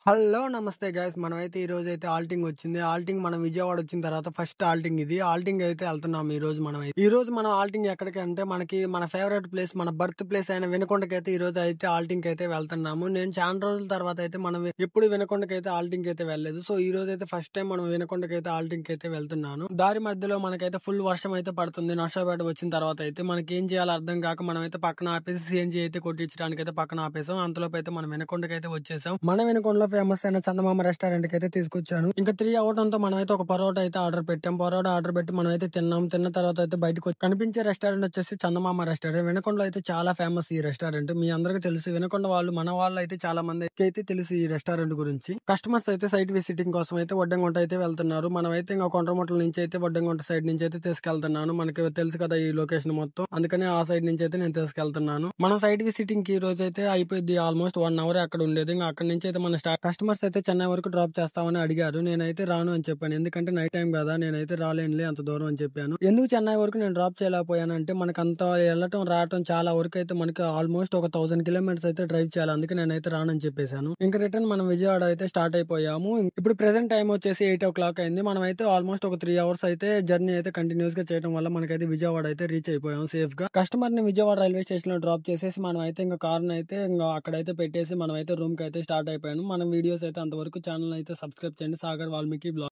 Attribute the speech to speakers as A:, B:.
A: Hello! నమస్తే guys. మనమైతే ఈరోజైతే ఆల్టింగ్ వచ్చింది. ఆల్టింగ్ మనం విజయవాడ వచ్చిన తర్వాత ఫస్ట్ ఆల్టింగ్ ఇది. ఆల్టింగ్ అయితే వెళ్తున్నాం ఈరోజు మనమైతే. ఈరోజు మనం ఆల్టింగ్ ఎక్కడికి అంటే మనకి మన ఫేవరెట్ ప్లేస్, మన బర్త్ ప్లేస్ అయిన వినుకొండకైతే ఈరోజు అయితే ఆల్టింగ్ అయితే వెళ్తున్నాము. నేను చాలా రోజుల తర్వాత అయితే మనం ఎప్పుడు వినుకొండకైతే ఆల్టింగ్ అయితే వెళ్ళలేదు. సో ఈ రోజు అయితే ఫస్ట్ టైం మనం వినుకొండకైతే ఆల్టింగ్ అయితే వెళ్తున్నాను. దారి మధ్యలో మనకైతే ఫుల్ వర్షం అయితే పడుతుంది. నర్సాపేట వచ్చిన తర్వాత అయితే మనకి ఏం చేయాలో అర్థం కాక మనమైతే పక్కన ఆపేసి సిఎన్జీ అయితే కొట్టించడానికి అయితే పక్కన ఆపేసాం. అంతలోపు అయితే మనం వినుకొండకైతే వచ్చేసాం. మన వినుకొండలో ఫేమస్ అయిన చందమామ రెస్టారెంట్ కి అయితే తీసుకొచ్చాను. ఇంకా 3 అవడంతో మనం అయితే ఒక పరోటా అయితే ఆర్డర్ పెట్టాం. పరోటా ఆర్డర్ పెట్టి మనం అయితే తిన్నాం. తిన్న తర్వాత అయితే బయటకు కనిపించే రెస్టారెంట్ వచ్చేసి చందమామ రెస్టారెంట్. వినుకొండలో అయితే చాలా ఫేమస్ ఈ రెస్టారెంట్. మీ అందరికీ తెలుసు. వినుకొండ వాళ్ళు మన వాళ్ళు అయితే చాలా మందికి అయితే తెలుసు ఈ రెస్టారెంట్ గురించి. కస్టమర్స్ అయితే సైట్ విజిటింగ్ కోసం అయితే వడ్డంగుంట అయితే వెళ్తున్నారు. మనం అయితే ఇంకా కొండ్రముట్ల నుంచి అయితే వడ్డంగుంట సైడ్ నుంచి అయితే తీసుకెళ్తున్నాను. మనకి తెలుసు కదా ఈ లొకేషన్ మొత్తం. అందుకని ఆ సైడ్ నుంచి అయితే నేను తీసుకెళ్తున్నాను. మనం సైట్ విజిటింగ్ కి ఈ రోజు అయితే అయిపోయింది. ఆల్మోస్ట్ 1 అవర్ అక్కడ ఉండేది. ఇంకా అక్కడ నుంచి అయితే మన కస్టమర్స్ అయితే చెన్నై వరకు డ్రాప్ చేస్తామని అడిగారు. నేనైతే రాను అని చెప్పాను. ఎందుకంటే నైట్ టైం కదా, నేనైతే రాలేనులే అంత దూరం అని చెప్పాను. ఎందుకు చెన్నై వరకు నేను డ్రాప్ చేయలేకపోయాను అంటే మనకు అంత వెళ్ళటం రావటం చాలా వరకు అయితే మనకి ఆల్మోస్ట్ ఒక 1000 కిలోమీటర్స్ అయితే డ్రైవ్ చేయాలి. అందుకే నేనైతే రానని చెప్పేశాను. ఇంకా రిటర్న్ మనం విజయవాడ అయితే స్టార్ట్ అయిపోయాము. ఇప్పుడు ప్రెసెంట్ టైం వచ్చేసి 8 o'clock అయింది. మనం అయితే ఆల్మోస్ట్ ఒక 3 అవర్స్ అయితే జర్నీ అయితే కంటిన్యూస్ గా చేయడం వల్ల మనకైతే విజయవాడ అయితే రీచ్ అయిపోయాం సేఫ్ గా. కస్టమర్ ని విజయవాడ రైల్వే స్టేషన్ లో డ్రాప్ చేసేసి మనం అయితే ఇంకా కార్ అయితే ఇంకా అక్కడైతే పెట్టేసి మనం అయితే రూమ్ కి అయితే స్టార్ట్ అయిపోయాను. మనం వీడియోస్ అయితే అంతవరకు ఛానల్ అయితే సబ్స్క్రైబ్ చేయండి. సాగర్ వాల్మీకి బ్లాగ్.